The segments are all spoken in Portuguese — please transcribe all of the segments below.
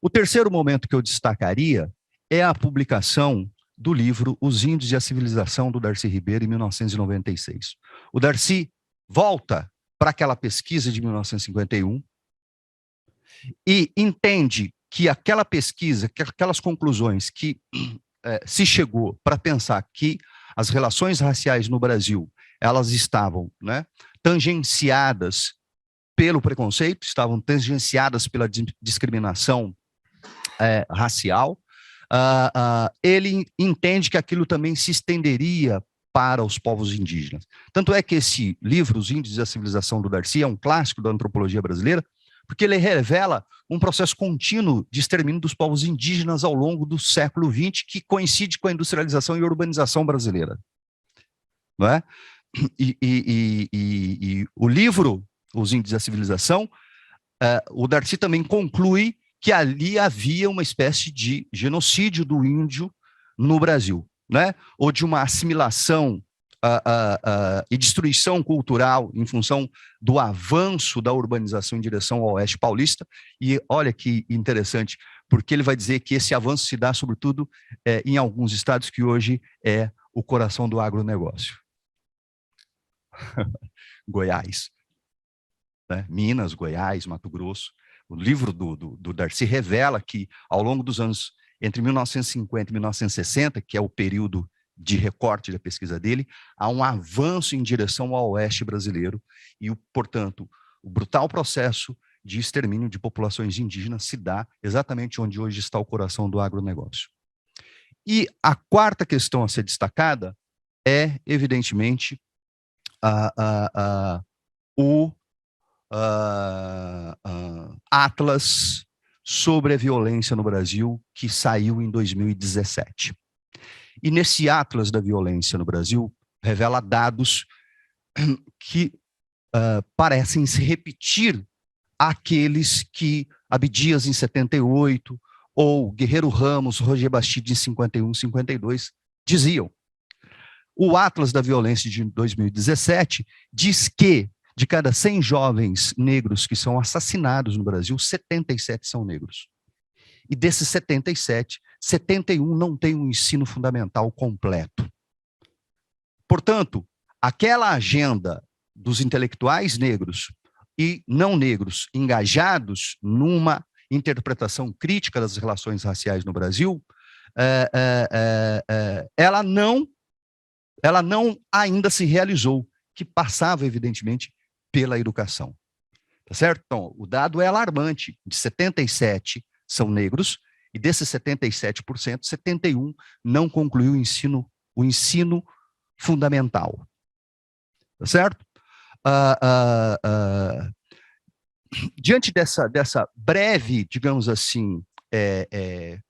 O terceiro momento que eu destacaria é a publicação do livro Os Índios e a Civilização, do Darcy Ribeiro, em 1996. O Darcy volta para aquela pesquisa de 1951 e entende que aquela pesquisa, que aquelas conclusões que se chegou para pensar que as relações raciais no Brasil, elas estavam, né, tangenciadas pelo preconceito, estavam tangenciadas pela discriminação racial. Ele entende que aquilo também se estenderia para os povos indígenas. Tanto é que esse livro, Os Índios e a Civilização, do Darcy, é um clássico da antropologia brasileira, porque ele revela um processo contínuo de extermínio dos povos indígenas ao longo do século XX, que coincide com a industrialização e urbanização brasileira. Não é? E o livro, Os Índios e a Civilização, o Darcy também conclui que ali havia uma espécie de genocídio do índio no Brasil, né? Ou de uma assimilação e destruição cultural em função do avanço da urbanização em direção ao oeste paulista. E olha que interessante, porque ele vai dizer que esse avanço se dá, sobretudo, em alguns estados que hoje é o coração do agronegócio. Goiás, né? Minas, Goiás, Mato Grosso. O livro do Darcy revela que, ao longo dos anos entre 1950 e 1960, que é o período de recorte da pesquisa dele, há um avanço em direção ao oeste brasileiro e, portanto, o brutal processo de extermínio de populações indígenas se dá exatamente onde hoje está o coração do agronegócio. E a quarta questão a ser destacada é, evidentemente, o Atlas sobre a violência no Brasil, que saiu em 2017. E nesse Atlas da violência no Brasil, revela dados que parecem se repetir aqueles que Abdias em 78, ou Guerreiro Ramos, Roger Bastide em 51, 52, diziam. O Atlas da Violência de 2017 diz que, de cada 100 jovens negros que são assassinados no Brasil, 77 são negros. E desses 77, 71 não têm um ensino fundamental completo. Portanto, aquela agenda dos intelectuais negros e não negros engajados numa interpretação crítica das relações raciais no Brasil, ela não ainda se realizou, que passava, evidentemente, pela educação. Tá certo? Então, o dado é alarmante. De 77 são negros, e desses 77%, 71 não concluiu o ensino fundamental. Tá certo? Diante dessa breve, digamos assim,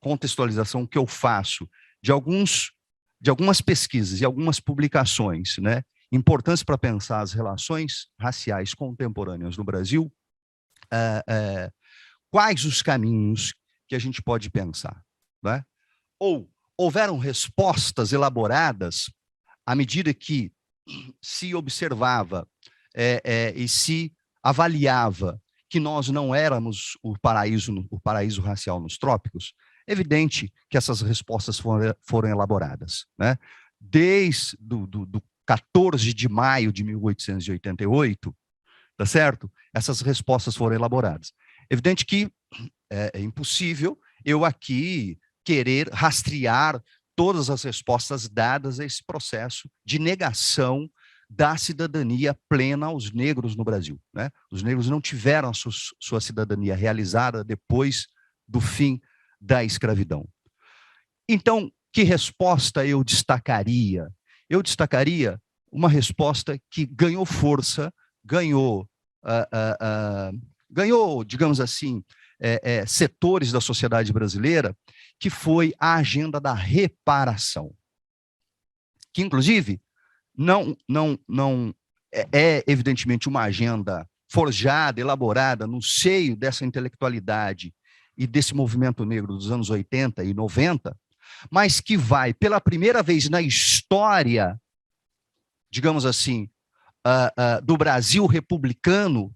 contextualização que eu faço de algumas pesquisas e algumas publicações, né, importantes para pensar as relações raciais contemporâneas no Brasil, quais os caminhos que a gente pode pensar, né? Ou houveram respostas elaboradas à medida que se observava e se avaliava que nós não éramos o paraíso racial nos trópicos? Evidente que essas respostas foram elaboradas, né? Desde do 14 de maio de 1888, tá certo? Essas respostas foram elaboradas. Evidente que é impossível eu aqui querer rastrear todas as respostas dadas a esse processo de negação da cidadania plena aos negros no Brasil, né? Os negros não tiveram a sua cidadania realizada depois do fim da escravidão. Então, que resposta eu destacaria? Eu destacaria uma resposta que ganhou força, ganhou, digamos assim, setores da sociedade brasileira, que foi a agenda da reparação. Que, inclusive, não é evidentemente uma agenda forjada, elaborada no seio dessa intelectualidade e desse movimento negro dos anos 80 e 90, mas que vai, pela primeira vez na história, digamos assim, do Brasil republicano,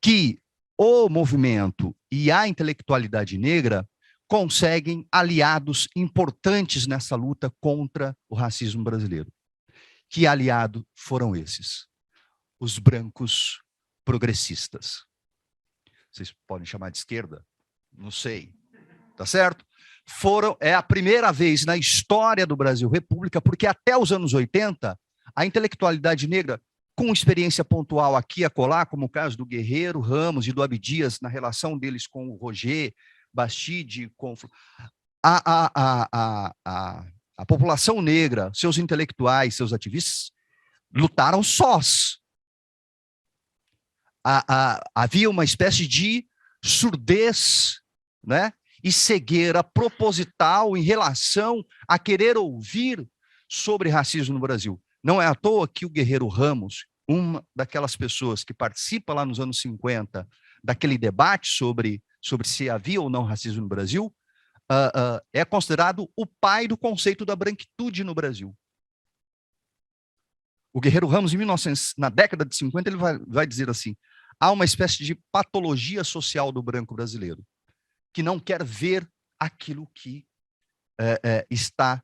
que o movimento e a intelectualidade negra conseguem aliados importantes nessa luta contra o racismo brasileiro. Que aliado foram esses? Os brancos progressistas. Vocês podem chamar de esquerda? Não sei. Tá certo? É a primeira vez na história do Brasil República, porque até os anos 80, a intelectualidade negra, com experiência pontual aqui e acolá, como o caso do Guerreiro, Ramos e do Abdias, na relação deles com o Roger, Bastide, com a população negra, seus intelectuais, seus ativistas, lutaram sós. Havia uma espécie de surdez, né, e cegueira proposital em relação a querer ouvir sobre racismo no Brasil. Não é à toa que o Guerreiro Ramos, uma daquelas pessoas que participa lá nos anos 50 daquele debate sobre se havia ou não racismo no Brasil, é considerado o pai do conceito da branquitude no Brasil. O Guerreiro Ramos, na década de 50, ele vai dizer assim: há uma espécie de patologia social do branco brasileiro, que não quer ver aquilo que está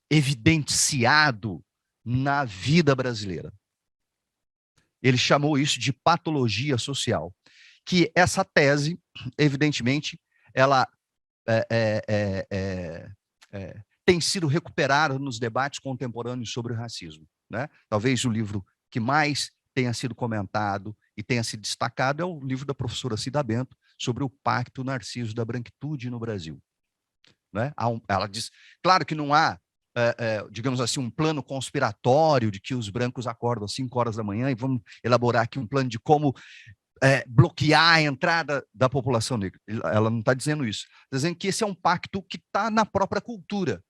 evidenciado na vida brasileira. Ele chamou isso de patologia social, que essa tese, evidentemente, ela tem sido recuperada nos debates contemporâneos sobre o racismo, né? Talvez o livro que mais tenha sido comentado e tenha sido destacado é o livro da professora Cida Bento sobre o Pacto Narciso da Branquitude no Brasil, né? Ela diz, claro que não há, digamos assim, um plano conspiratório de que os brancos acordam às 5 horas da manhã e vamos elaborar aqui um plano de como bloquear a entrada da população negra. Ela não está dizendo isso. Está dizendo que esse é um pacto que está na própria cultura,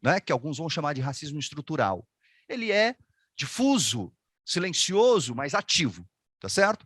né? Que alguns vão chamar de racismo estrutural. Ele é difuso, silencioso, mas ativo, tá certo?